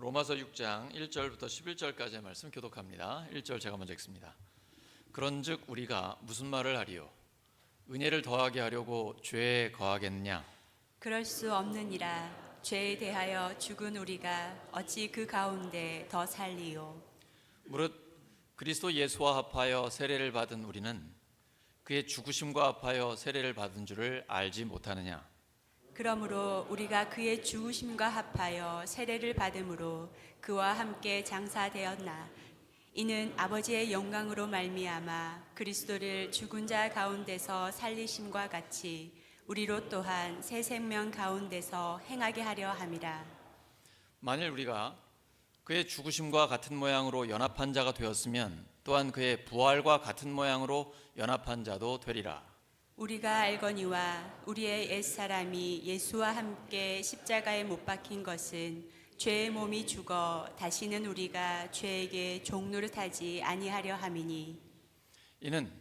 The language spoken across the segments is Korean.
로마서 6장 1절부터 11절까지의 말씀 교독합니다. 1절 제가 먼저 읽습니다. 그런즉 우리가 무슨 말을 하리요? 은혜를 더하게 하려고 죄에 거하겠느냐? 그럴 수 없느니라. 죄에 대하여 죽은 우리가 어찌 그 가운데 더 살리요? 무릇 그리스도 예수와 합하여 세례를 받은 우리는 그의 죽으심과 합하여 세례를 받은 줄을 알지 못하느냐? 그러므로 우리가 그의 죽으심과 합하여 세례를 받음으로 그와 함께 장사되었나? 이는 아버지의 영광으로 말미암아 그리스도를 죽은 자 가운데서 살리심과 같이 우리로 또한 새 생명 가운데서 행하게 하려 함이라. 만일 우리가 그의 죽으심과 같은 모양으로 연합한 자가 되었으면 또한 그의 부활과 같은 모양으로 연합한 자도 되리라. 우리가 알거니와 우리의 옛사람이 예수와 함께 십자가에 못 박힌 것은 죄의 몸이 죽어 다시는 우리가 죄에게 종노릇하지 아니하려 함이니, 이는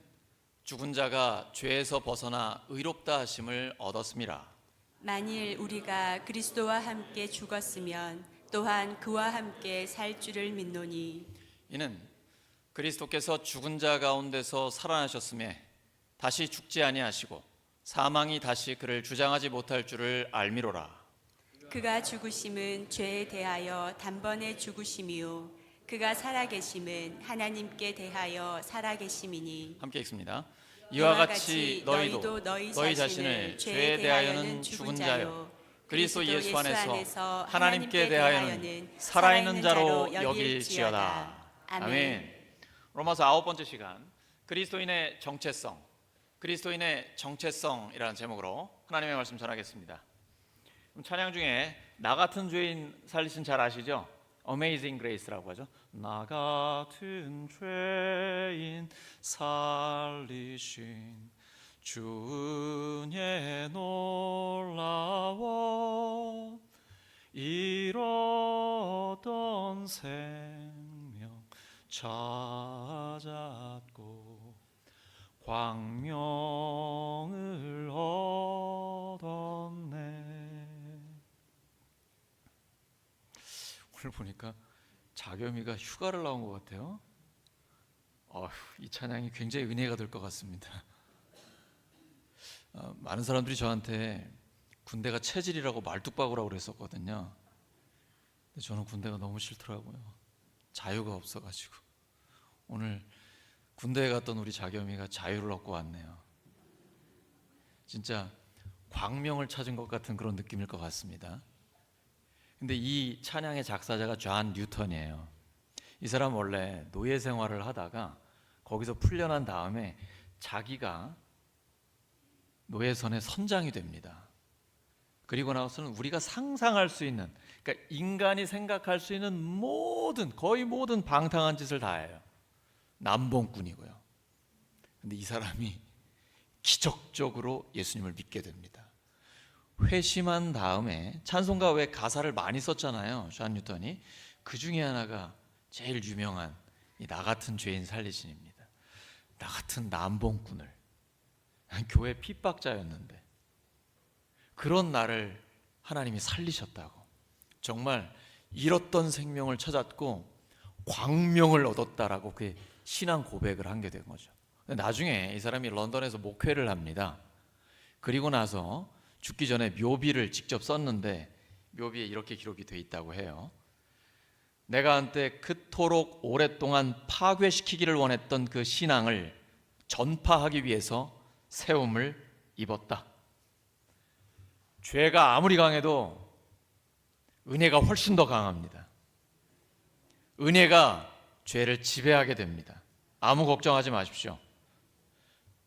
죽은 자가 죄에서 벗어나 의롭다 하심을 얻었음이라. 만일 우리가 그리스도와 함께 죽었으면 또한 그와 함께 살 줄을 믿노니, 이는 그리스도께서 죽은 자 가운데서 살아나셨음에 다시 죽지 아니하시고 사망이 다시 그를 주장하지 못할 줄을 알미로라. 그가 죽으심은 죄에 대하여 단번에 죽으심이요 그가 살아계심은 하나님께 대하여 살아계심이니, 함께 읽습니다. 이와 같이 너희도 너희 자신을 죄에 대하여는 죽은 자요 그리스도 예수 안에서 하나님께 대하여는 살아있는 자로 여길지어다. 아멘. 로마서 9번째 시간, 그리스도인의 정체성이라는 제목으로 하나님의 말씀 전하겠습니다. 찬양 중에 나 같은 죄인 살리신 잘 아시죠? Amazing Grace라고 하죠. 나 같은 죄인 살리신 주 은혜 놀라워 잃었던 생명 찾았고 광명을 얻었네. 오늘 보니까 자겸이가 휴가를 나온 것 같아요. 이 찬양이 굉장히 은혜가 될 것 같습니다. 많은 사람들이 저한테 군대가 체질이라고 말뚝박으라고 그랬었거든요. 근데 저는 군대가 너무 싫더라고요. 자유가 없어가지고. 오늘 군대에 갔던 우리 자겸이가 자유를 얻고 왔네요. 진짜 광명을 찾은 것 같은 그런 느낌일 것 같습니다. 근데 이 찬양의 작사자가 존 뉴턴이에요. 이 사람 원래 노예 생활을 하다가 거기서 풀려난 다음에 자기가 노예선의 선장이 됩니다. 그리고 나서는 우리가 상상할 수 있는, 그러니까 인간이 생각할 수 있는 거의 모든 방탕한 짓을 다 해요. 남봉꾼이고요. 근데 이 사람이 기적적으로 예수님을 믿게 됩니다. 회심한 다음에 찬송가 외에 가사를 많이 썼잖아요. 존 뉴턴이. 그 중에 하나가 제일 유명한 이 나 같은 죄인 살리신입니다. 나 같은 남봉꾼을, 교회 핍박자였는데 그런 나를 하나님이 살리셨다고, 정말 잃었던 생명을 찾았고 광명을 얻었다라고 그 신앙 고백을 하게 된 거죠. 나중에 이 사람이 런던에서 목회를 합니다. 그리고 나서 죽기 전에 묘비를 직접 썼는데 묘비에 이렇게 기록이 돼 있다고 해요. 내가 한때 그토록 오랫동안 파괴시키기를 원했던 그 신앙을 전파하기 위해서 세움을 입었다. 죄가 아무리 강해도 은혜가 훨씬 더 강합니다. 은혜가 죄를 지배하게 됩니다. 아무 걱정하지 마십시오.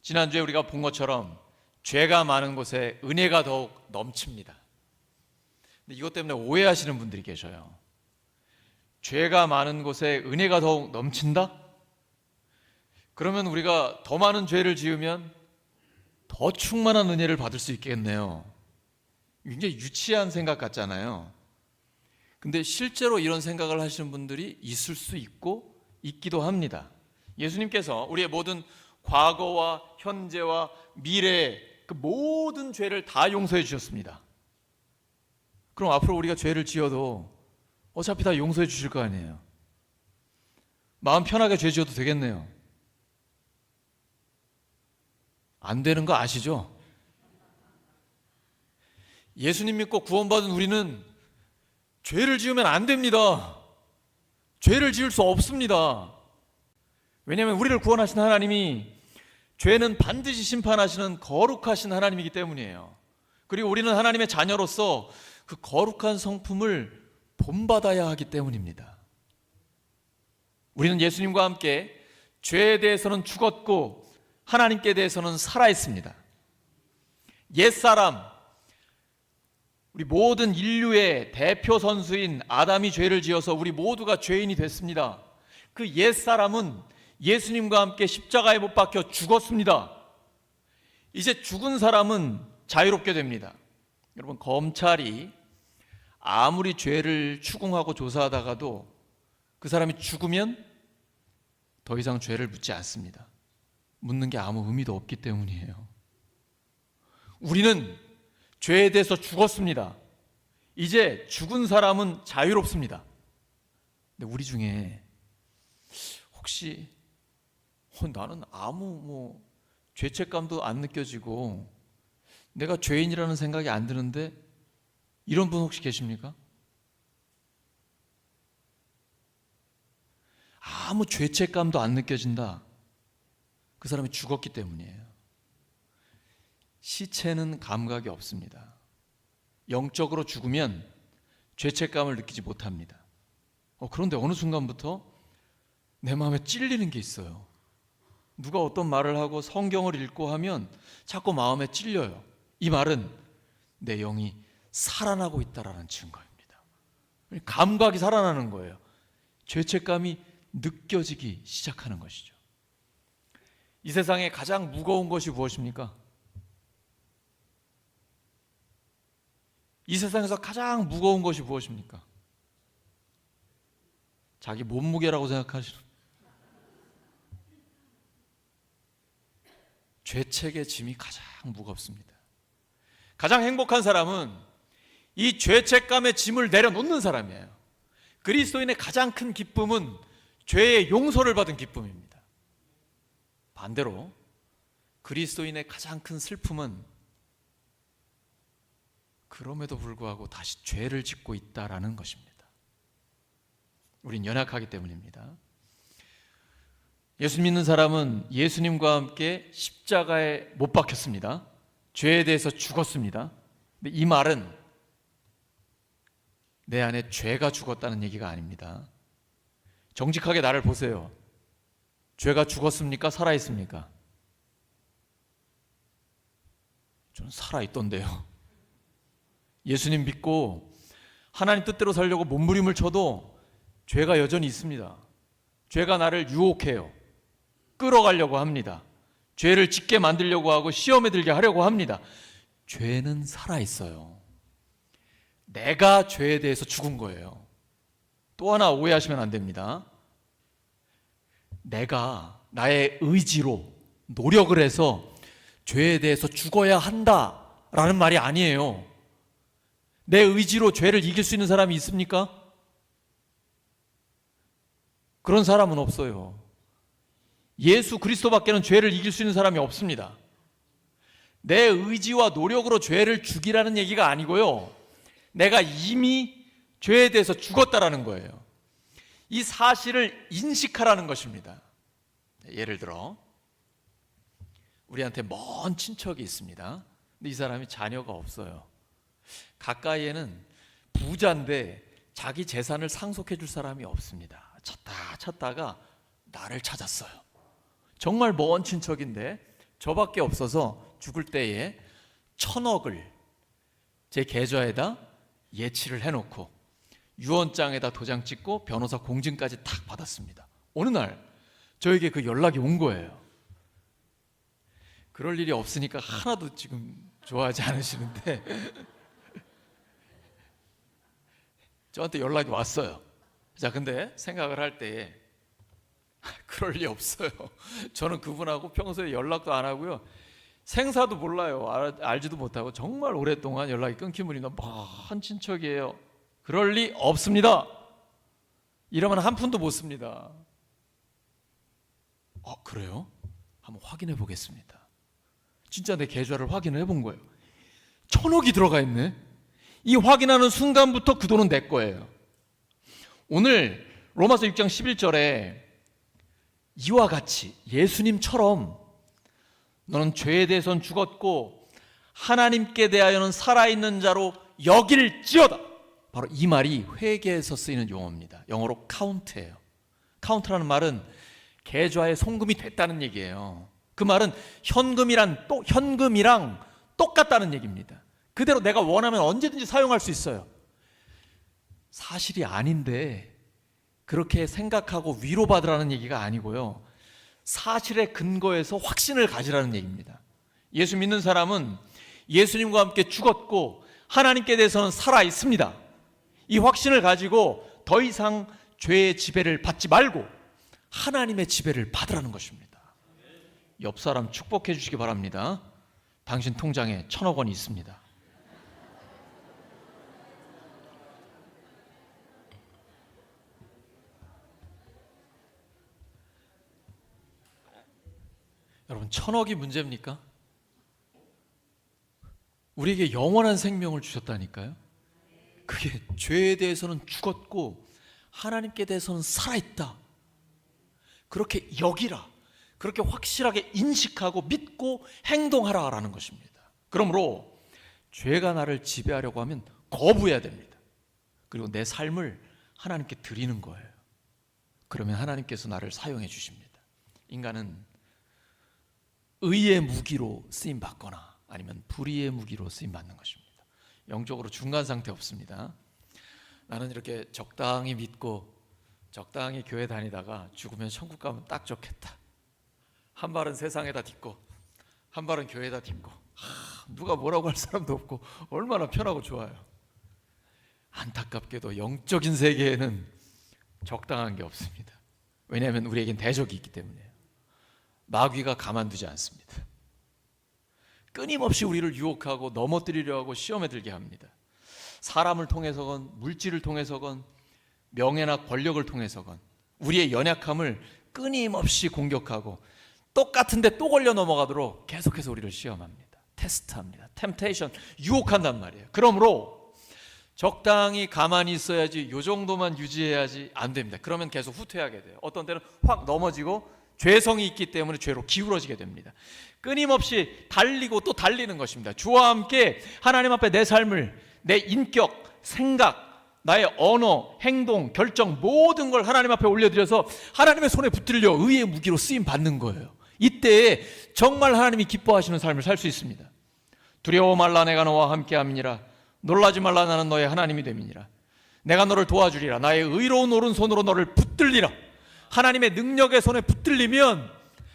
지난주에 우리가 본 것처럼 죄가 많은 곳에 은혜가 더욱 넘칩니다. 근데 이것 때문에 오해하시는 분들이 계셔요. 죄가 많은 곳에 은혜가 더욱 넘친다? 그러면 우리가 더 많은 죄를 지으면 더 충만한 은혜를 받을 수 있겠네요. 굉장히 유치한 생각 같잖아요. 근데 실제로 이런 생각을 하시는 분들이 있을 수 있고 있기도 합니다. 예수님께서 우리의 모든 과거와 현재와 미래의 그 모든 죄를 다 용서해 주셨습니다. 그럼 앞으로 우리가 죄를 지어도 어차피 다 용서해 주실 거 아니에요. 마음 편하게 죄 지어도 되겠네요. 안 되는 거 아시죠? 예수님 믿고 구원받은 우리는 죄를 지으면 안 됩니다. 죄를 지을 수 없습니다. 왜냐하면 우리를 구원하신 하나님이 죄는 반드시 심판하시는 거룩하신 하나님이기 때문이에요. 그리고 우리는 하나님의 자녀로서 그 거룩한 성품을 본받아야 하기 때문입니다. 우리는 예수님과 함께 죄에 대해서는 죽었고 하나님께 대해서는 살아있습니다. 옛사람, 우리 모든 인류의 대표 선수인 아담이 죄를 지어서 우리 모두가 죄인이 됐습니다. 그 옛사람은 예수님과 함께 십자가에 못 박혀 죽었습니다. 이제 죽은 사람은 자유롭게 됩니다. 여러분, 검찰이 아무리 죄를 추궁하고 조사하다가도 그 사람이 죽으면 더 이상 죄를 묻지 않습니다. 묻는 게 아무 의미도 없기 때문이에요. 우리는 죄에 대해서 죽었습니다. 이제 죽은 사람은 자유롭습니다. 근데 우리 중에 혹시 나는 아무 죄책감도 안 느껴지고 내가 죄인이라는 생각이 안 드는데, 이런 분 혹시 계십니까? 아무 죄책감도 안 느껴진다. 그 사람이 죽었기 때문이에요. 시체는 감각이 없습니다. 영적으로 죽으면 죄책감을 느끼지 못합니다. 그런데 어느 순간부터 내 마음에 찔리는 게 있어요. 누가 어떤 말을 하고 성경을 읽고 하면 자꾸 마음에 찔려요. 이 말은 내 영이 살아나고 있다라는 증거입니다. 감각이 살아나는 거예요. 죄책감이 느껴지기 시작하는 것이죠. 이 세상에 가장 무거운 것이 무엇입니까? 이 세상에서 가장 무거운 것이 무엇입니까? 자기 몸무게라고 생각하시는, 죄책의 짐이 가장 무겁습니다. 가장 행복한 사람은 이 죄책감의 짐을 내려놓는 사람이에요. 그리스도인의 가장 큰 기쁨은 죄의 용서를 받은 기쁨입니다. 반대로 그리스도인의 가장 큰 슬픔은 그럼에도 불구하고 다시 죄를 짓고 있다라는 것입니다. 우린 연약하기 때문입니다. 예수 믿는 사람은 예수님과 함께 십자가에 못 박혔습니다. 죄에 대해서 죽었습니다. 근데 이 말은 내 안에 죄가 죽었다는 얘기가 아닙니다. 정직하게 나를 보세요. 죄가 죽었습니까? 살아있습니까? 저는 살아있던데요. 예수님 믿고 하나님 뜻대로 살려고 몸부림을 쳐도 죄가 여전히 있습니다. 죄가 나를 유혹해요. 끌어가려고 합니다. 죄를 짓게 만들려고 하고 시험에 들게 하려고 합니다. 죄는 살아있어요. 내가 죄에 대해서 죽은 거예요. 또 하나 오해하시면 안 됩니다. 내가 나의 의지로 노력을 해서 죄에 대해서 죽어야 한다라는 말이 아니에요. 내 의지로 죄를 이길 수 있는 사람이 있습니까? 그런 사람은 없어요. 예수 그리스도밖에는 죄를 이길 수 있는 사람이 없습니다. 내 의지와 노력으로 죄를 죽이라는 얘기가 아니고요, 내가 이미 죄에 대해서 죽었다라는 거예요. 이 사실을 인식하라는 것입니다. 예를 들어 우리한테 먼 친척이 있습니다. 근데 이 사람이 자녀가 없어요. 가까이에는 부자인데 자기 재산을 상속해 줄 사람이 없습니다. 찾다가 나를 찾았어요. 정말 먼 친척인데 저밖에 없어서 죽을 때에 1,000억을 제 계좌에다 예치를 해놓고 유언장에다 도장 찍고 변호사 공증까지 탁 받았습니다. 어느 날 저에게 그 연락이 온 거예요. 그럴 일이 없으니까 하나도 지금 좋아하지 않으시는데 저한테 연락이 왔어요. 자, 근데 생각을 할 때에 그럴 리 없어요. 저는 그분하고 평소에 연락도 안 하고요, 생사도 몰라요. 알지도 못하고 정말 오랫동안 연락이 끊긴 분이 먼 친척이에요. 그럴 리 없습니다. 이러면 한 푼도 못 씁니다. 그래요? 한번 확인해 보겠습니다. 진짜 내 계좌를 확인을 해본 거예요. 1,000억이 들어가 있네. 이 확인하는 순간부터 그 돈은 내 거예요. 오늘 로마서 6장 11절에 이와 같이 예수님처럼 너는 죄에 대해서는 죽었고 하나님께 대하여는 살아있는 자로 여길지어다. 바로 이 말이 회개에서 쓰이는 용어입니다. 영어로 카운트예요. 카운트라는 말은 계좌에 송금이 됐다는 얘기예요. 그 말은 현금이랑 똑같다는 얘기입니다. 그대로 내가 원하면 언제든지 사용할 수 있어요. 사실이 아닌데 그렇게 생각하고 위로받으라는 얘기가 아니고요. 사실의 근거에서 확신을 가지라는 얘기입니다. 예수 믿는 사람은 예수님과 함께 죽었고 하나님께 대해서는 살아 있습니다. 이 확신을 가지고 더 이상 죄의 지배를 받지 말고 하나님의 지배를 받으라는 것입니다. 옆 사람 축복해 주시기 바랍니다. 당신 통장에 1,000억 원이 있습니다. 여러분, 1,000억이 문제입니까? 우리에게 영원한 생명을 주셨다니까요. 그게 죄에 대해서는 죽었고 하나님께 대해서는 살아있다. 그렇게 여기라. 그렇게 확실하게 인식하고 믿고 행동하라라는 것입니다. 그러므로 죄가 나를 지배하려고 하면 거부해야 됩니다. 그리고 내 삶을 하나님께 드리는 거예요. 그러면 하나님께서 나를 사용해 주십니다. 인간은 의의 무기로 쓰임 받거나 아니면 불의의 무기로 쓰임 받는 것입니다. 영적으로 중간 상태 없습니다. 나는 이렇게 적당히 믿고 적당히 교회 다니다가 죽으면 천국 가면 딱 좋겠다. 한 발은 세상에다 딛고 한 발은 교회에다 딛고 누가 뭐라고 할 사람도 없고 얼마나 편하고 좋아요. 안타깝게도 영적인 세계에는 적당한 게 없습니다. 왜냐하면 우리에겐 대적이 있기 때문에요. 마귀가 가만두지 않습니다. 끊임없이 우리를 유혹하고 넘어뜨리려 하고 시험에 들게 합니다. 사람을 통해서건 물질을 통해서건 명예나 권력을 통해서건 우리의 연약함을 끊임없이 공격하고 똑같은데 또 걸려 넘어가도록 계속해서 우리를 시험합니다. 테스트합니다. 템테이션, 유혹한단 말이에요. 그러므로 적당히 가만히 있어야지, 요 정도만 유지해야지 안 됩니다. 그러면 계속 후퇴하게 돼요. 어떤 때는 확 넘어지고 죄성이 있기 때문에 죄로 기울어지게 됩니다. 끊임없이 달리고 또 달리는 것입니다. 주와 함께 하나님 앞에 내 삶을, 내 인격, 생각, 나의 언어, 행동, 결정 모든 걸 하나님 앞에 올려드려서 하나님의 손에 붙들려 의의 무기로 쓰임 받는 거예요. 이때 정말 하나님이 기뻐하시는 삶을 살 수 있습니다. 두려워 말라, 내가 너와 함께함이니라. 놀라지 말라, 나는 너의 하나님이 됨이니라. 내가 너를 도와주리라. 나의 의로운 오른손으로 너를 붙들리라. 하나님의 능력의 손에 붙들리면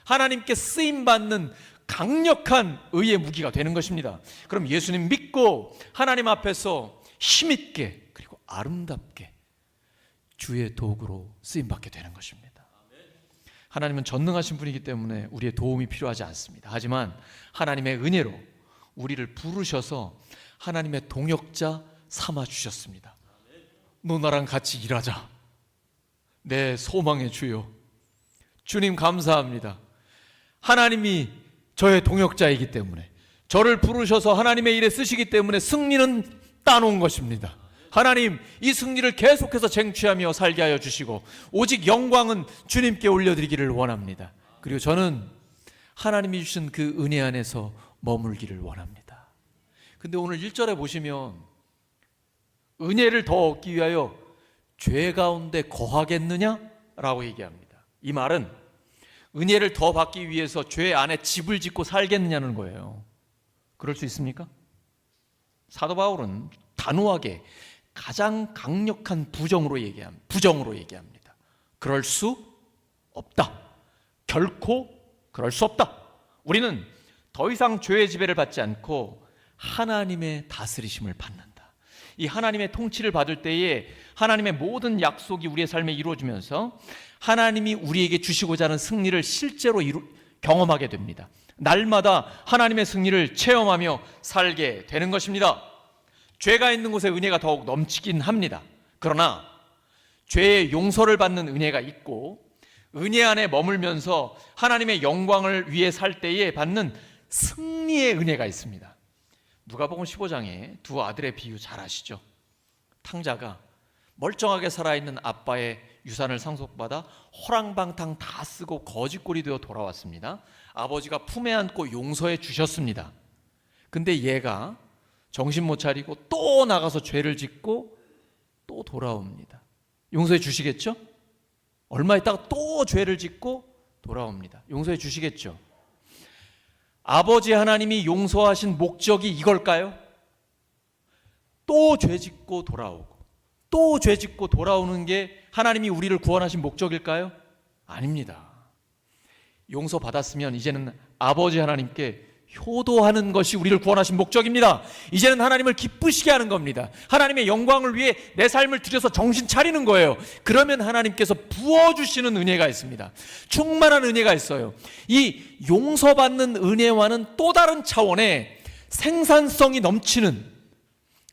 하나님께 쓰임받는 강력한 의의 무기가 되는 것입니다. 그럼 예수님 믿고 하나님 앞에서 힘있게 그리고 아름답게 주의 도구로 쓰임받게 되는 것입니다. 하나님은 전능하신 분이기 때문에 우리의 도움이 필요하지 않습니다. 하지만 하나님의 은혜로 우리를 부르셔서 하나님의 동역자 삼아 주셨습니다. 너 나랑 같이 일하자. 내 소망의 주요, 주님 감사합니다. 하나님이 저의 동역자이기 때문에 저를 부르셔서 하나님의 일에 쓰시기 때문에 승리는 따놓은 것입니다. 하나님, 이 승리를 계속해서 쟁취하며 살게 하여 주시고 오직 영광은 주님께 올려드리기를 원합니다. 그리고 저는 하나님이 주신 그 은혜 안에서 머물기를 원합니다. 근데 오늘 1절에 보시면 은혜를 더 얻기 위하여 죄 가운데 거하겠느냐? 라고 얘기합니다. 이 말은 은혜를 더 받기 위해서 죄 안에 집을 짓고 살겠느냐는 거예요. 그럴 수 있습니까? 사도 바울은 단호하게 가장 강력한 부정으로 얘기합니다. 그럴 수 없다. 결코 그럴 수 없다. 우리는 더 이상 죄의 지배를 받지 않고 하나님의 다스리심을 받는다. 이 하나님의 통치를 받을 때에 하나님의 모든 약속이 우리의 삶에 이루어지면서 하나님이 우리에게 주시고자 하는 승리를 실제로 경험하게 됩니다. 날마다 하나님의 승리를 체험하며 살게 되는 것입니다. 죄가 있는 곳에 은혜가 더욱 넘치긴 합니다. 그러나 죄의 용서를 받는 은혜가 있고 은혜 안에 머물면서 하나님의 영광을 위해 살 때에 받는 승리의 은혜가 있습니다. 누가복음 15장에 두 아들의 비유 잘 아시죠? 탕자가 멀쩡하게 살아있는 아빠의 유산을 상속받아 허랑방탕 다 쓰고 거짓골이 되어 돌아왔습니다. 아버지가 품에 안고 용서해 주셨습니다. 근데 얘가 정신 못 차리고 또 나가서 죄를 짓고 또 돌아옵니다. 용서해 주시겠죠? 얼마 있다가 또 죄를 짓고 돌아옵니다. 용서해 주시겠죠? 아버지 하나님이 용서하신 목적이 이걸까요? 또 죄 짓고 돌아오고 또 죄 짓고 돌아오는 게 하나님이 우리를 구원하신 목적일까요? 아닙니다. 용서받았으면 이제는 아버지 하나님께 효도하는 것이 우리를 구원하신 목적입니다. 이제는 하나님을 기쁘시게 하는 겁니다. 하나님의 영광을 위해 내 삶을 들여서 정신 차리는 거예요. 그러면 하나님께서 부어주시는 은혜가 있습니다. 충만한 은혜가 있어요. 이 용서받는 은혜와는 또 다른 차원의 생산성이 넘치는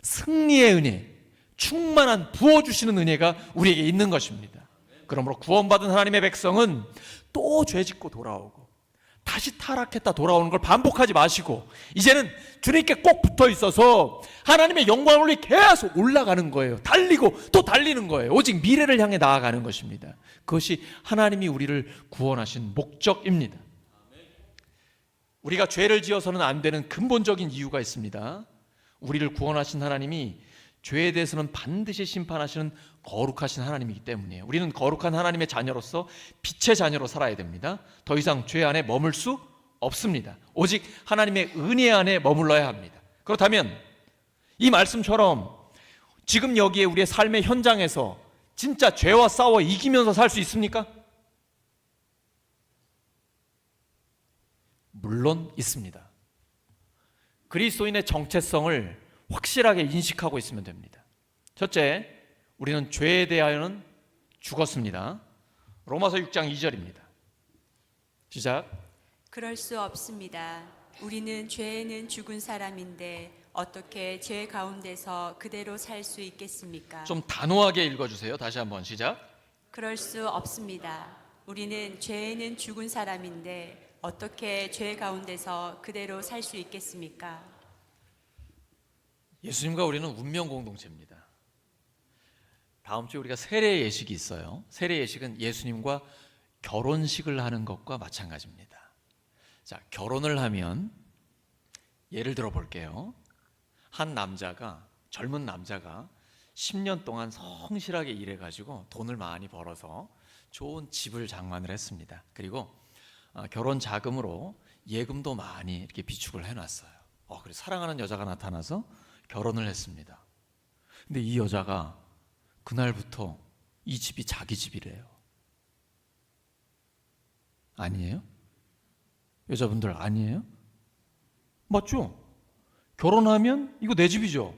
승리의 은혜, 충만한 부어주시는 은혜가 우리에게 있는 것입니다. 그러므로 구원받은 하나님의 백성은 또 죄짓고 돌아오고 다시 타락했다 돌아오는 걸 반복하지 마시고 이제는 주님께 꼭 붙어 있어서 하나님의 영광을 위해 계속 올라가는 거예요. 달리고 또 달리는 거예요. 오직 미래를 향해 나아가는 것입니다. 그것이 하나님이 우리를 구원하신 목적입니다. 우리가 죄를 지어서는 안 되는 근본적인 이유가 있습니다. 우리를 구원하신 하나님이 죄에 대해서는 반드시 심판하시는 거룩하신 하나님이기 때문이에요. 우리는 거룩한 하나님의 자녀로서 빛의 자녀로 살아야 됩니다. 더 이상 죄 안에 머물 수 없습니다. 오직 하나님의 은혜 안에 머물러야 합니다. 그렇다면 이 말씀처럼 지금 여기에 우리의 삶의 현장에서 진짜 죄와 싸워 이기면서 살 수 있습니까? 물론 있습니다. 그리스도인의 정체성을 확실하게 인식하고 있으면 됩니다. 첫째, 우리는 죄에 대하여는 죽었습니다. 로마서 6장 2절입니다. 시작. 그럴 수 없습니다. 우리는 죄에는 죽은 사람인데 어떻게 죄 가운데서 그대로 살 수 있겠습니까? 좀 단호하게 읽어주세요. 다시 한번 시작. 그럴 수 없습니다. 우리는 죄에는 죽은 사람인데 어떻게 죄 가운데서 그대로 살 수 있겠습니까? 예수님과 우리는 운명 공동체입니다. 다음 주에 우리가 세례 예식이 있어요. 세례 예식은 예수님과 결혼식을 하는 것과 마찬가지입니다. 자, 결혼을 하면 예를 들어 볼게요. 한 남자가, 젊은 남자가 10년 동안 성실하게 일해가지고 돈을 많이 벌어서 좋은 집을 장만을 했습니다. 그리고 결혼 자금으로 예금도 많이 이렇게 비축을 해놨어요. 그래서 사랑하는 여자가 나타나서 결혼을 했습니다. 근데 이 여자가 그날부터 이 집이 자기 집이래요. 아니에요? 여자분들 아니에요? 맞죠? 결혼하면 이거 내 집이죠.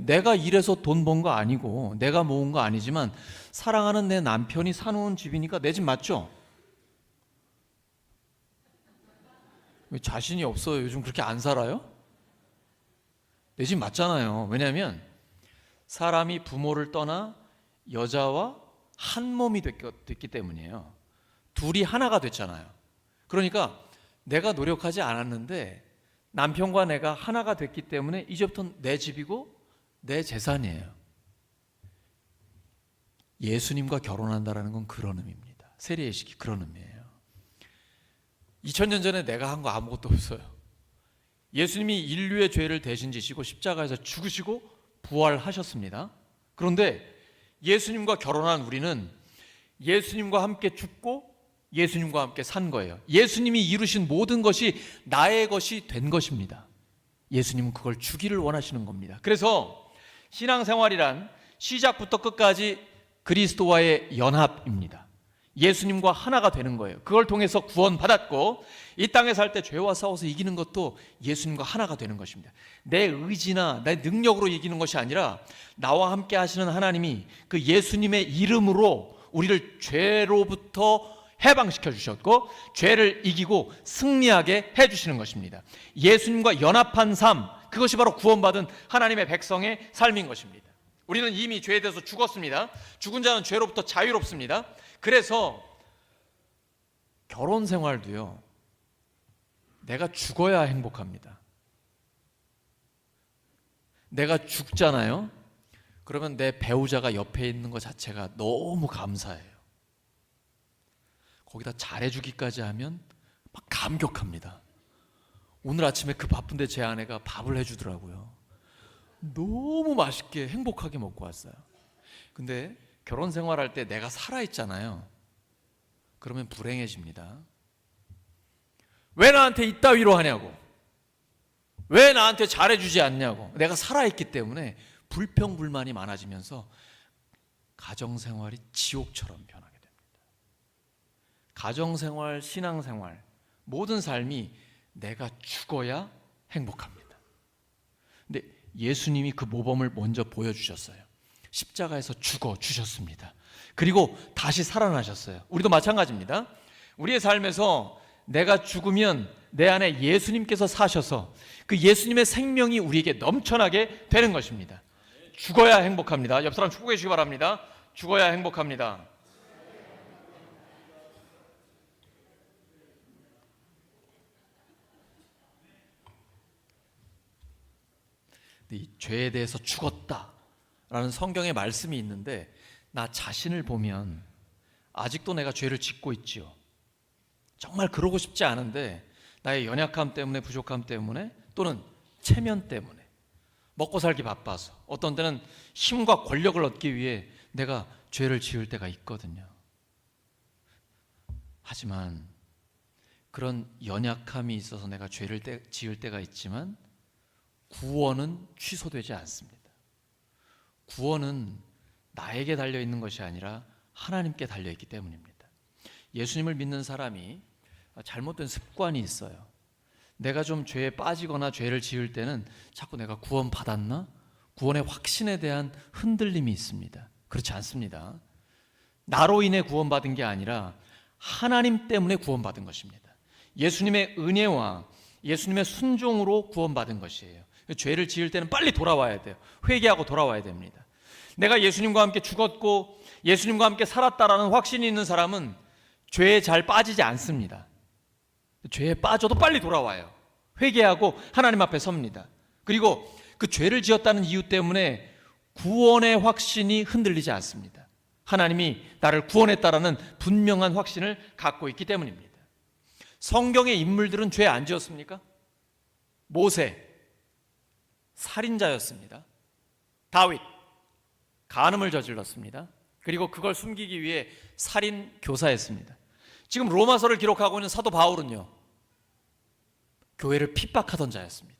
내가 일해서 돈 번 거 아니고 내가 모은 거 아니지만 사랑하는 내 남편이 사놓은 집이니까 내 집 맞죠? 왜 자신이 없어요? 요즘 그렇게 안 살아요? 내 집 맞잖아요. 왜냐하면 사람이 부모를 떠나 여자와 한 몸이 됐기 때문이에요. 둘이 하나가 됐잖아요. 그러니까 내가 노력하지 않았는데 남편과 내가 하나가 됐기 때문에 이제부터는 내 집이고 내 재산이에요. 예수님과 결혼한다는 건 그런 의미입니다. 세례예식이 그런 의미예요. 2000년 전에 내가 한 거 아무것도 없어요. 예수님이 인류의 죄를 대신 지시고 십자가에서 죽으시고 부활하셨습니다. 그런데 예수님과 결혼한 우리는 예수님과 함께 죽고 예수님과 함께 산 거예요. 예수님이 이루신 모든 것이 나의 것이 된 것입니다. 예수님은 그걸 주기를 원하시는 겁니다. 그래서 신앙생활이란 시작부터 끝까지 그리스도와의 연합입니다. 예수님과 하나가 되는 거예요. 그걸 통해서 구원받았고 이 땅에 살 때 죄와 싸워서 이기는 것도 예수님과 하나가 되는 것입니다. 내 의지나 내 능력으로 이기는 것이 아니라 나와 함께 하시는 하나님이 그 예수님의 이름으로 우리를 죄로부터 해방시켜 주셨고 죄를 이기고 승리하게 해주시는 것입니다. 예수님과 연합한 삶, 그것이 바로 구원받은 하나님의 백성의 삶인 것입니다. 우리는 이미 죄에 대해서 죽었습니다. 죽은 자는 죄로부터 자유롭습니다. 그래서 결혼 생활도요, 내가 죽어야 행복합니다. 내가 죽잖아요. 그러면 내 배우자가 옆에 있는 것 자체가 너무 감사해요. 거기다 잘해주기까지 하면 막 감격합니다. 오늘 아침에 그 바쁜데 제 아내가 밥을 해주더라고요. 너무 맛있게 행복하게 먹고 왔어요. 근데 결혼 생활할 때 내가 살아있잖아요. 그러면 불행해집니다. 왜 나한테 이따위로 하냐고, 왜 나한테 잘해주지 않냐고. 내가 살아있기 때문에 불평불만이 많아지면서 가정생활이 지옥처럼 변하게 됩니다. 가정생활, 신앙생활, 모든 삶이 내가 죽어야 행복합니다. 근데 예수님이 그 모범을 먼저 보여주셨어요. 십자가에서 죽어 주셨습니다. 그리고 다시 살아나셨어요. 우리도 마찬가지입니다. 우리의 삶에서 내가 죽으면 내 안에 예수님께서 사셔서 그 예수님의 생명이 우리에게 넘쳐나게 되는 것입니다. 죽어야 행복합니다. 옆 사람 축복해 주시기 바랍니다. 죽어야 행복합니다. 이 죄에 대해서 죽었다라는 성경의 말씀이 있는데, 나 자신을 보면 아직도 내가 죄를 짓고 있지요. 정말 그러고 싶지 않은데 나의 연약함 때문에, 부족함 때문에, 또는 체면 때문에, 먹고 살기 바빠서, 어떤 때는 힘과 권력을 얻기 위해 내가 죄를 지을 때가 있거든요. 하지만 그런 연약함이 있어서 내가 죄를 지을 때가 있지만 구원은 취소되지 않습니다. 구원은 나에게 달려있는 것이 아니라 하나님께 달려있기 때문입니다. 예수님을 믿는 사람이 잘못된 습관이 있어요. 내가 좀 죄에 빠지거나 죄를 지을 때는 자꾸 내가 구원받았나? 구원의 확신에 대한 흔들림이 있습니다. 그렇지 않습니다. 나로 인해 구원받은 게 아니라 하나님 때문에 구원받은 것입니다. 예수님의 은혜와 예수님의 순종으로 구원받은 것이에요. 죄를 지을 때는 빨리 돌아와야 돼요. 회개하고 돌아와야 됩니다. 내가 예수님과 함께 죽었고 예수님과 함께 살았다라는 확신이 있는 사람은 죄에 잘 빠지지 않습니다. 죄에 빠져도 빨리 돌아와요. 회개하고 하나님 앞에 섭니다. 그리고 그 죄를 지었다는 이유 때문에 구원의 확신이 흔들리지 않습니다. 하나님이 나를 구원했다라는 분명한 확신을 갖고 있기 때문입니다. 성경의 인물들은 죄 안 지었습니까? 모세, 살인자였습니다. 다윗, 간음을 저질렀습니다. 그리고 그걸 숨기기 위해 살인 교사했습니다. 지금 로마서를 기록하고 있는 사도 바울은요, 교회를 핍박하던 자였습니다.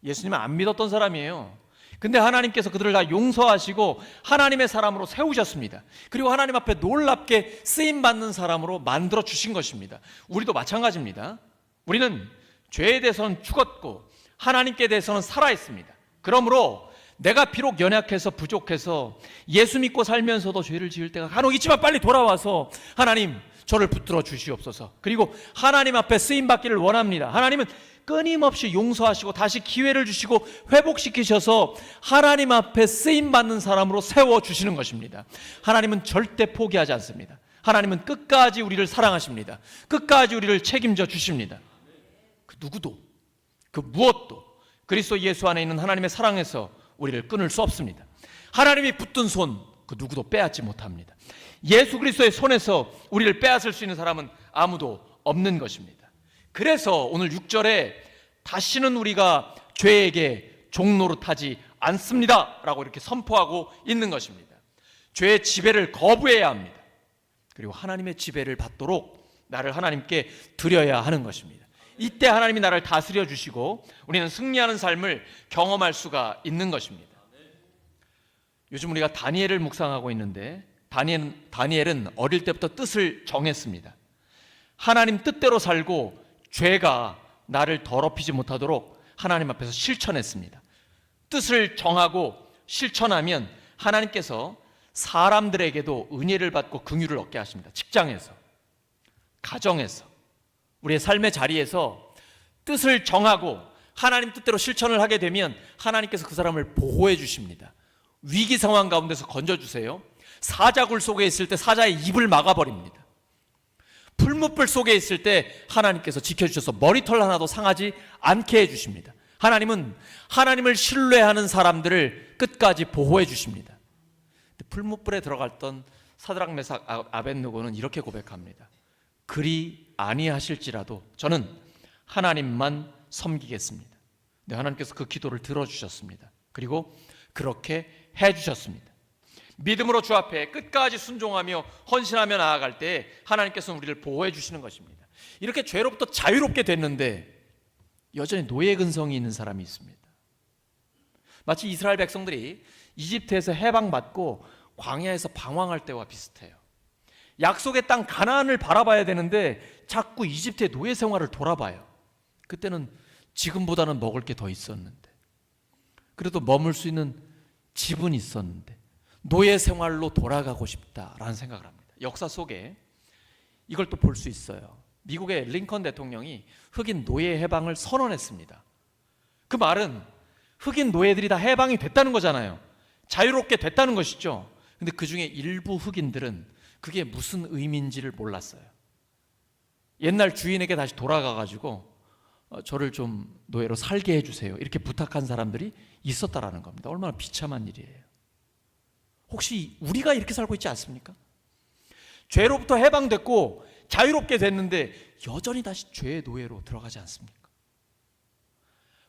예수님을 안 믿었던 사람이에요. 근데 하나님께서 그들을 다 용서하시고 하나님의 사람으로 세우셨습니다. 그리고 하나님 앞에 놀랍게 쓰임받는 사람으로 만들어 주신 것입니다. 우리도 마찬가지입니다. 우리는 죄에 대해서는 죽었고 하나님께 대해서는 살아있습니다. 그러므로 내가 비록 연약해서 부족해서 예수 믿고 살면서도 죄를 지을 때가 간혹 있지만 빨리 돌아와서 하나님 저를 붙들어 주시옵소서. 그리고 하나님 앞에 쓰임받기를 원합니다. 하나님은 끊임없이 용서하시고 다시 기회를 주시고 회복시키셔서 하나님 앞에 쓰임받는 사람으로 세워주시는 것입니다. 하나님은 절대 포기하지 않습니다. 하나님은 끝까지 우리를 사랑하십니다. 끝까지 우리를 책임져 주십니다. 그 누구도, 그 무엇도 그리스도 예수 안에 있는 하나님의 사랑에서 우리를 끊을 수 없습니다. 하나님이 붙든 손, 그 누구도 빼앗지 못합니다. 예수 그리스도의 손에서 우리를 빼앗을 수 있는 사람은 아무도 없는 것입니다. 그래서 오늘 6절에 다시는 우리가 죄에게 종노릇하지 않습니다 라고 이렇게 선포하고 있는 것입니다. 죄의 지배를 거부해야 합니다. 그리고 하나님의 지배를 받도록 나를 하나님께 드려야 하는 것입니다. 이때 하나님이 나를 다스려 주시고 우리는 승리하는 삶을 경험할 수가 있는 것입니다. 요즘 우리가 다니엘을 묵상하고 있는데 다니엘은 어릴 때부터 뜻을 정했습니다. 하나님 뜻대로 살고 죄가 나를 더럽히지 못하도록 하나님 앞에서 실천했습니다. 뜻을 정하고 실천하면 하나님께서 사람들에게도 은혜를 받고 긍휼을 얻게 하십니다. 직장에서, 가정에서, 우리의 삶의 자리에서 뜻을 정하고 하나님 뜻대로 실천을 하게 되면 하나님께서 그 사람을 보호해 주십니다. 위기 상황 가운데서 건져주세요. 사자굴 속에 있을 때 사자의 입을 막아버립니다. 풀무불 속에 있을 때 하나님께서 지켜주셔서 머리털 하나도 상하지 않게 해주십니다. 하나님은 하나님을 신뢰하는 사람들을 끝까지 보호해 주십니다. 풀무불에 들어갔던 사드락 메삭 아벳느고는 이렇게 고백합니다. 그리 아니하실지라도 저는 하나님만 섬기겠습니다. 네, 하나님께서 그 기도를 들어주셨습니다. 그리고 그렇게 해주셨습니다. 믿음으로 주 앞에 끝까지 순종하며 헌신하며 나아갈 때 하나님께서는 우리를 보호해 주시는 것입니다. 이렇게 죄로부터 자유롭게 됐는데 여전히 노예 근성이 있는 사람이 있습니다. 마치 이스라엘 백성들이 이집트에서 해방받고 광야에서 방황할 때와 비슷해요. 약속의 땅 가나안을 바라봐야 되는데 자꾸 이집트의 노예 생활을 돌아봐요. 그때는 지금보다는 먹을 게 더 있었는데, 그래도 머물 수 있는 집은 있었는데 노예 생활로 돌아가고 싶다라는 생각을 합니다. 역사 속에 이걸 또 볼 수 있어요. 미국의 링컨 대통령이 흑인 노예 해방을 선언했습니다. 그 말은 흑인 노예들이 다 해방이 됐다는 거잖아요. 자유롭게 됐다는 것이죠. 근데 그 중에 일부 흑인들은 그게 무슨 의미인지를 몰랐어요. 옛날 주인에게 다시 돌아가가지고 저를 좀 노예로 살게 해주세요, 이렇게 부탁한 사람들이 있었다라는 겁니다. 얼마나 비참한 일이에요. 혹시 우리가 이렇게 살고 있지 않습니까? 죄로부터 해방됐고 자유롭게 됐는데 여전히 다시 죄의 노예로 들어가지 않습니까?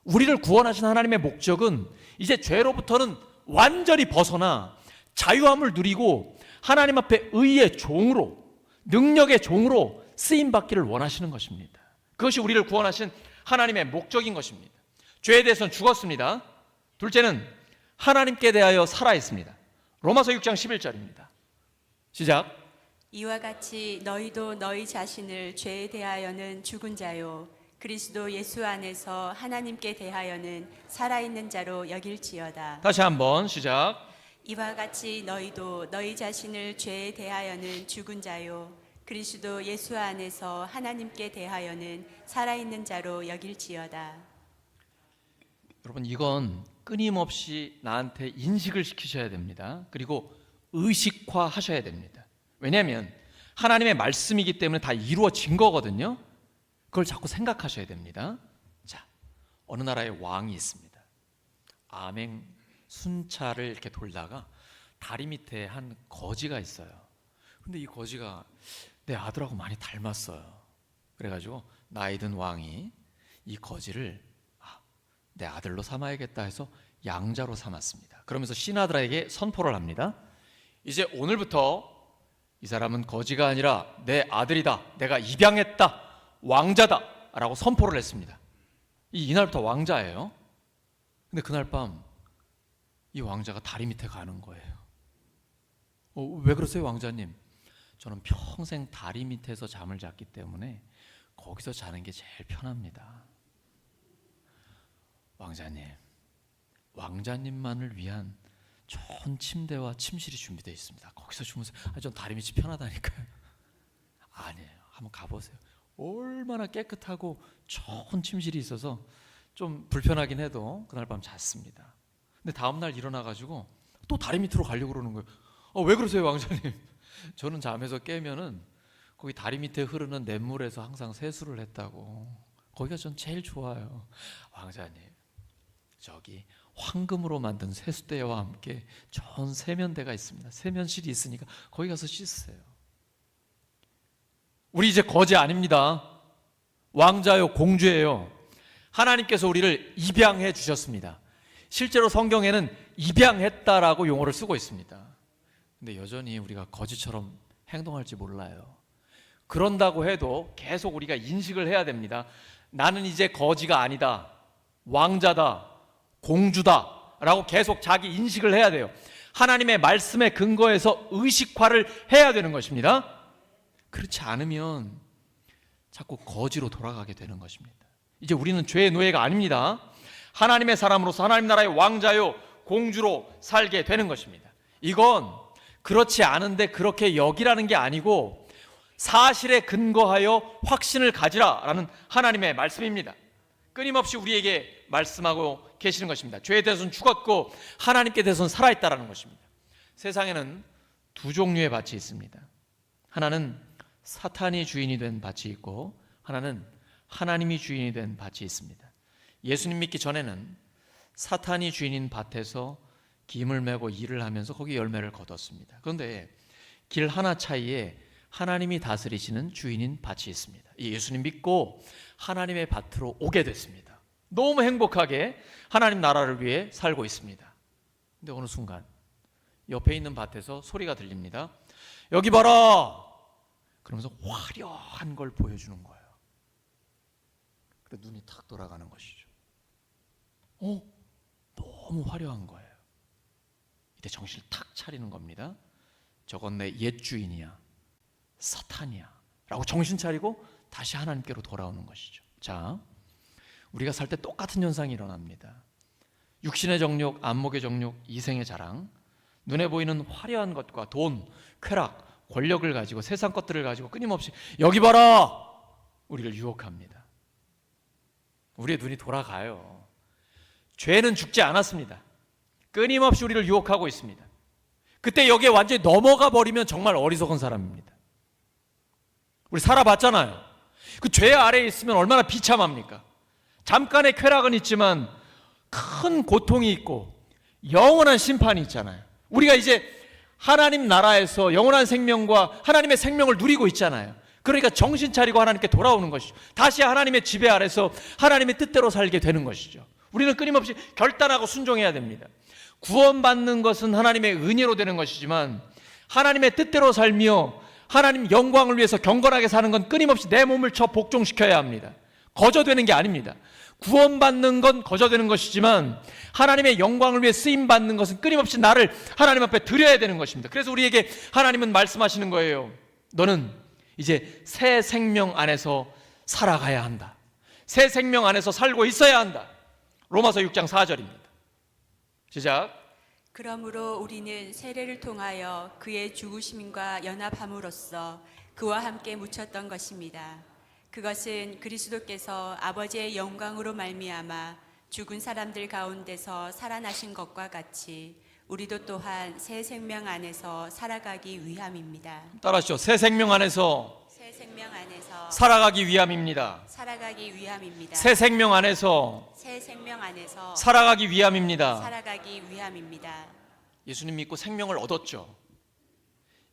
우리를 구원하신 하나님의 목적은 이제 죄로부터는 완전히 벗어나 자유함을 누리고 하나님 앞에 의의 종으로, 능력의 종으로 쓰임받기를 원하시는 것입니다. 그것이 우리를 구원하신 하나님의 목적인 것입니다. 죄에 대해서는 죽었습니다. 둘째는 하나님께 대하여 살아있습니다. 로마서 6장 11절입니다. 시작. 이와 같이 너희도 너희 자신을 죄에 대하여는 죽은 자요 그리스도 예수 안에서 하나님께 대하여는 살아있는 자로 여길지어다. 다시 한번 시작. 이와 같이 너희도 너희 자신을 죄에 대하여는 죽은 자요 그리스도 예수 안에서 하나님께 대하여는 살아있는 자로 여길지어다. 여러분, 이건 끊임없이 나한테 인식을 시키셔야 됩니다. 그리고 의식화하셔야 됩니다. 왜냐하면 하나님의 말씀이기 때문에 다 이루어진 거거든요. 그걸 자꾸 생각하셔야 됩니다. 자, 어느 나라에 왕이 있습니다. 암행 순찰을 이렇게 돌다가 다리 밑에 한 거지가 있어요. 근데 이 거지가 내 아들하고 많이 닮았어요. 그래가지고 나이 든 왕이 이 거지를 내 아들로 삼아야겠다 해서 양자로 삼았습니다. 그러면서 신하들에게 선포를 합니다. 이제 오늘부터 이 사람은 거지가 아니라 내 아들이다, 내가 입양했다, 왕자다 라고 선포를 했습니다. 이날부터 왕자예요. 근데 그날 밤 이 왕자가 다리 밑에 가는 거예요. 왜 그러세요, 왕자님? 저는 평생 다리 밑에서 잠을 잤기 때문에 거기서 자는 게 제일 편합니다. 왕자님, 왕자님만을 위한 좋은 침대와 침실이 준비되어 있습니다. 거기서 주무세요. 전 다리 밑이 편하다니까요. 아니에요. 한번 가보세요. 얼마나 깨끗하고 좋은 침실이 있어서 좀 불편하긴 해도 그날 밤 잤습니다. 근데 다음날 일어나가지고 또 다리 밑으로 가려고 그러는 거예요. 왜 그러세요, 왕자님? 저는 잠에서 깨면은 거기 다리 밑에 흐르는 냇물에서 항상 세수를 했다고. 거기가 전 제일 좋아요. 왕자님, 저기 황금으로 만든 세수대와 함께 좋은 세면대가 있습니다. 세면실이 있으니까 거기 가서 씻으세요. 우리 이제 거지 아닙니다. 왕자요, 공주예요. 하나님께서 우리를 입양해 주셨습니다. 실제로 성경에는 입양했다라고 용어를 쓰고 있습니다. 근데 여전히 우리가 거지처럼 행동할지 몰라요. 그런다고 해도 계속 우리가 인식을 해야 됩니다. 나는 이제 거지가 아니다, 왕자다, 공주다 라고 계속 자기 인식을 해야 돼요. 하나님의 말씀에 근거해서 의식화를 해야 되는 것입니다. 그렇지 않으면 자꾸 거지로 돌아가게 되는 것입니다. 이제 우리는 죄의 노예가 아닙니다. 하나님의 사람으로서 하나님 나라의 왕자요 공주로 살게 되는 것입니다. 이건 그렇지 않은데 그렇게 여기라는 게 아니고 사실에 근거하여 확신을 가지라라는 하나님의 말씀입니다. 끊임없이 우리에게 말씀하고 계시는 것입니다. 죄에 대해서는 죽었고 하나님께 대해서는 살아있다라는 것입니다. 세상에는 두 종류의 밭이 있습니다. 하나는 사탄이 주인이 된 밭이 있고 하나는 하나님이 주인이 된 밭이 있습니다. 예수님 믿기 전에는 사탄이 주인인 밭에서 김을 메고 일을 하면서 거기 열매를 거뒀습니다. 그런데 길 하나 차이에 하나님이 다스리시는 주인인 밭이 있습니다. 예수님 믿고 하나님의 밭으로 오게 됐습니다. 너무 행복하게 하나님 나라를 위해 살고 있습니다. 근데 어느 순간 옆에 있는 밭에서 소리가 들립니다. 여기 봐라! 그러면서 화려한 걸 보여주는 거예요. 근데 눈이 탁 돌아가는 것이죠. 너무 화려한 거예요. 이때 정신을 탁 차리는 겁니다. 저건 내 옛 주인이야, 사탄이야 라고 정신 차리고 다시 하나님께로 돌아오는 것이죠. 자, 우리가 살 때 똑같은 현상이 일어납니다. 육신의 정욕, 안목의 정욕, 이생의 자랑, 눈에 보이는 화려한 것과 돈, 쾌락, 권력을 가지고 세상 것들을 가지고 끊임없이 여기 봐라! 우리를 유혹합니다. 우리의 눈이 돌아가요. 죄는 죽지 않았습니다. 끊임없이 우리를 유혹하고 있습니다. 그때 여기에 완전히 넘어가 버리면 정말 어리석은 사람입니다. 우리 살아봤잖아요. 그 죄 아래에 있으면 얼마나 비참합니까? 잠깐의 쾌락은 있지만 큰 고통이 있고 영원한 심판이 있잖아요. 우리가 이제 하나님 나라에서 영원한 생명과 하나님의 생명을 누리고 있잖아요. 그러니까 정신 차리고 하나님께 돌아오는 것이죠. 다시 하나님의 지배 아래서 하나님의 뜻대로 살게 되는 것이죠. 우리는 끊임없이 결단하고 순종해야 됩니다. 구원받는 것은 하나님의 은혜로 되는 것이지만 하나님의 뜻대로 살며 하나님 영광을 위해서 경건하게 사는 건 끊임없이 내 몸을 복종시켜야 합니다. 거저되는 게 아닙니다. 구원받는 건 거저되는 것이지만 하나님의 영광을 위해 쓰임받는 것은 끊임없이 나를 하나님 앞에 드려야 되는 것입니다. 그래서 우리에게 하나님은 말씀하시는 거예요. 너는 이제 새 생명 안에서 살아가야 한다. 새 생명 안에서 살고 있어야 한다. 로마서 6장 4절입니다. 시작. 그러므로 우리는 세례를 통하여 그의 죽으심과 연합함으로써 그와 함께 묻혔던 것입니다. 그것은 그리스도께서 아버지의 영광으로 말미암아 죽은 사람들 가운데서 살아나신 것과 같이 우리도 또한 새 생명 안에서 살아가기 위함입니다. 따라하시죠. 새 생명 안에서 새 생명 안에서 살아가기 위함입니다. 살아가기 위함입니다. 새 생명 안에서 새 생명 안에서 살아가기 위함입니다. 살아가기 위함입니다. 예수님 믿고 생명을 얻었죠.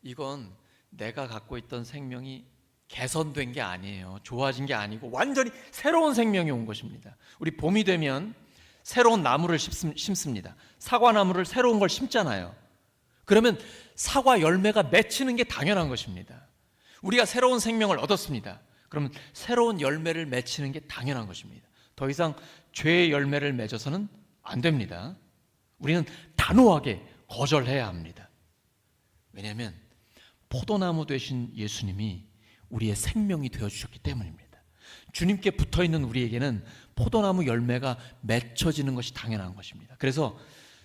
이건 내가 갖고 있던 생명이 개선된 게 아니에요. 좋아진 게 아니고 완전히 새로운 생명이 온 것입니다. 우리 봄이 되면 새로운 나무를 심습니다. 사과나무를 새로운 걸 심잖아요. 그러면 사과 열매가 맺히는 게 당연한 것입니다. 우리가 새로운 생명을 얻었습니다. 그러면 새로운 열매를 맺히는 게 당연한 것입니다. 더 이상 죄의 열매를 맺어서는 안 됩니다. 우리는 단호하게 거절해야 합니다. 왜냐하면 포도나무 되신 예수님이 우리의 생명이 되어주셨기 때문입니다. 주님께 붙어있는 우리에게는 포도나무 열매가 맺혀지는 것이 당연한 것입니다. 그래서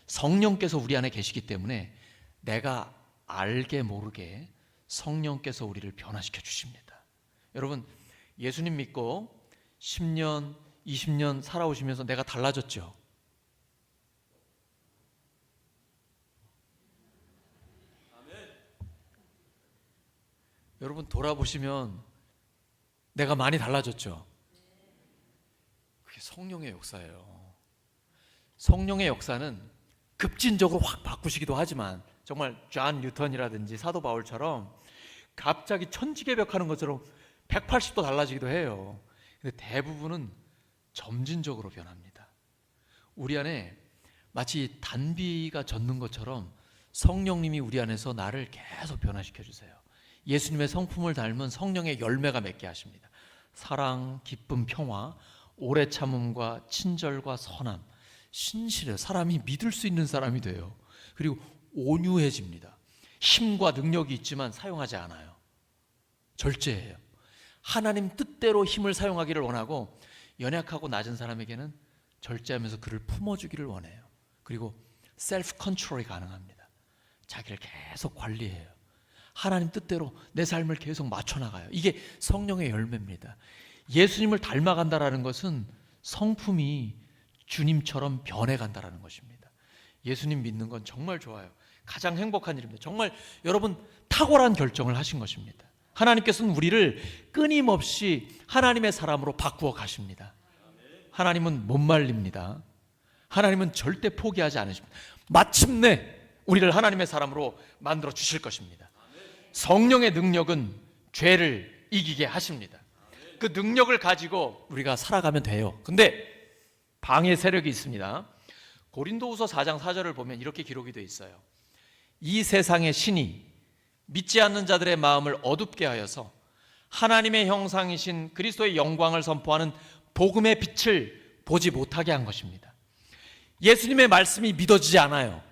성령께서 우리 안에 계시기 때문에 내가 알게 모르게 성령께서 우리를 변화시켜 주십니다. 여러분, 예수님 믿고 10년, 20년 살아오시면서 내가 달라졌죠? 여러분 돌아보시면 내가 많이 달라졌죠? 그게 성령의 역사예요. 성령의 역사는 급진적으로 확 바꾸시기도 하지만 정말 존 뉴턴이라든지 사도 바울처럼 갑자기 천지개벽하는 것처럼 180도 달라지기도 해요. 근데 대부분은 점진적으로 변합니다. 우리 안에 마치 단비가 젖는 것처럼 성령님이 우리 안에서 나를 계속 변화시켜 주세요. 예수님의 성품을 닮은 성령의 열매가 맺게 하십니다. 사랑, 기쁨, 평화, 오래 참음과 친절과 선함, 신실해요. 사람이 믿을 수 있는 사람이 돼요. 그리고 온유해집니다. 힘과 능력이 있지만 사용하지 않아요. 절제해요. 하나님 뜻대로 힘을 사용하기를 원하고 연약하고 낮은 사람에게는 절제하면서 그를 품어주기를 원해요. 그리고 셀프 컨트롤이 가능합니다. 자기를 계속 관리해요. 하나님 뜻대로 내 삶을 계속 맞춰나가요. 이게 성령의 열매입니다. 예수님을 닮아간다라는 것은 성품이 주님처럼 변해간다라는 것입니다. 예수님 믿는 건 정말 좋아요. 가장 행복한 일입니다. 정말 여러분 탁월한 결정을 하신 것입니다. 하나님께서는 우리를 끊임없이 하나님의 사람으로 바꾸어 가십니다. 하나님은 못 말립니다. 하나님은 절대 포기하지 않으십니다. 마침내 우리를 하나님의 사람으로 만들어 주실 것입니다. 성령의 능력은 죄를 이기게 하십니다. 그 능력을 가지고 우리가 살아가면 돼요. 근데 방해 세력이 있습니다. 고린도후서 4장 4절을 보면 이렇게 기록이 되어 있어요. 이 세상의 신이 믿지 않는 자들의 마음을 어둡게 하여서 하나님의 형상이신 그리스도의 영광을 선포하는 복음의 빛을 보지 못하게 한 것입니다. 예수님의 말씀이 믿어지지 않아요.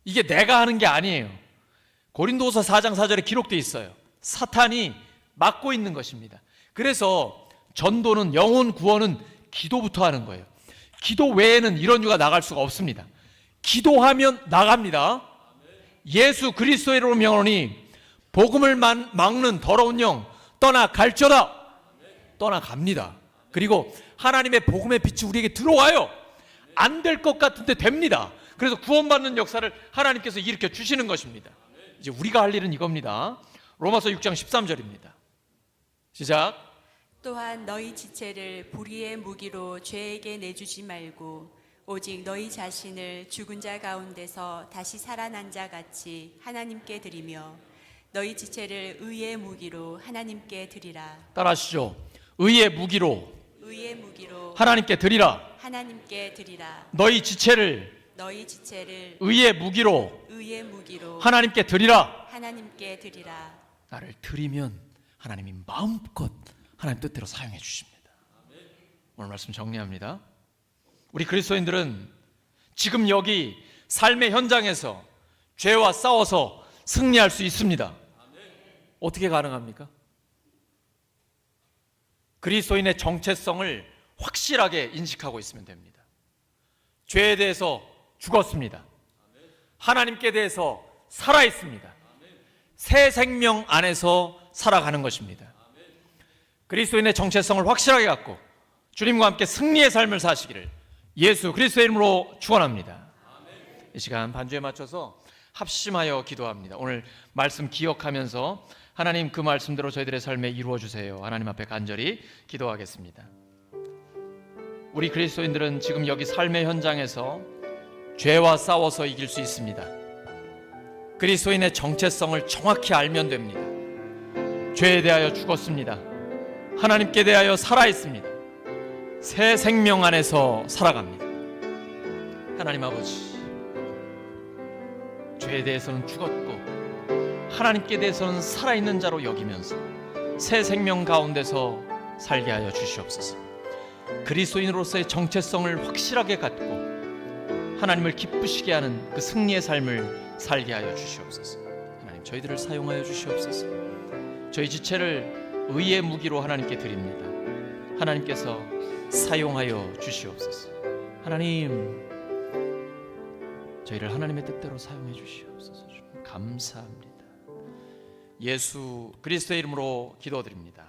이게 내가 하는 게 아니에요. 고린도후서 4장 4절에 기록되어 있어요. 사탄이 막고 있는 것입니다. 그래서 전도는, 영혼 구원은 기도부터 하는 거예요. 기도 외에는 이런 유가 나갈 수가 없습니다. 기도하면 나갑니다. 예수 그리스도로 명하노니 복음을 막는 더러운 영 떠나갈지어다. 떠나갑니다. 그리고 하나님의 복음의 빛이 우리에게 들어와요. 안 될 것 같은데 됩니다. 그래서 구원받는 역사를 하나님께서 일으켜 주시는 것입니다. 이제 우리가 할 일은 이겁니다. 로마서 6장 13절입니다. 시작. 또한 너희 지체를 불의의 무기로 죄에게 내주지 말고 오직 너희 자신을 죽은 자 가운데서 다시 살아난 자 같이 하나님께 드리며 너희 지체를 의의 무기로 하나님께 드리라. 따라하시죠. 의의 무기로 의의 무기로 하나님께 드리라. 하나님께 드리라. 너희 지체를 의의 무기로 무기로 하나님께 드리라. 하나님께 드리라. 나를 드리면 하나님이 마음껏 하나님 뜻대로 사용해 주십니다. 오늘 말씀 정리합니다. 우리 그리스도인들은 지금 여기 삶의 현장에서 죄와 싸워서 승리할 수 있습니다. 어떻게 가능합니까? 그리스도인의 정체성을 확실하게 인식하고 있으면 됩니다. 죄에 대해서 죽었습니다. 하나님께 대해서 살아있습니다. 새 생명 안에서 살아가는 것입니다. 그리스도인의 정체성을 확실하게 갖고 주님과 함께 승리의 삶을 사시기를 예수 그리스도의 이름으로 축원합니다. 이 시간 반주에 맞춰서 합심하여 기도합니다. 오늘 말씀 기억하면서 하나님 그 말씀대로 저희들의 삶에 이루어 주세요. 하나님 앞에 간절히 기도하겠습니다. 우리 그리스도인들은 지금 여기 삶의 현장에서 죄와 싸워서 이길 수 있습니다. 그리스도인의 정체성을 정확히 알면 됩니다. 죄에 대하여 죽었습니다. 하나님께 대하여 살아있습니다. 새 생명 안에서 살아갑니다. 하나님 아버지, 죄에 대해서는 죽었고 하나님께 대해서는 살아있는 자로 여기면서 새 생명 가운데서 살게 하여 주시옵소서. 그리스도인으로서의 정체성을 확실하게 갖고 하나님을 기쁘시게 하는 그 승리의 삶을 살게 하여 주시옵소서. 하나님, 저희들을 사용하여 주시옵소서. 저희 지체를 의의 무기로 하나님께 드립니다. 하나님께서 사용하여 주시옵소서. 하나님, 저희를 하나님의 뜻대로 사용해 주시옵소서. 감사합니다. 예수 그리스도의 이름으로 기도드립니다.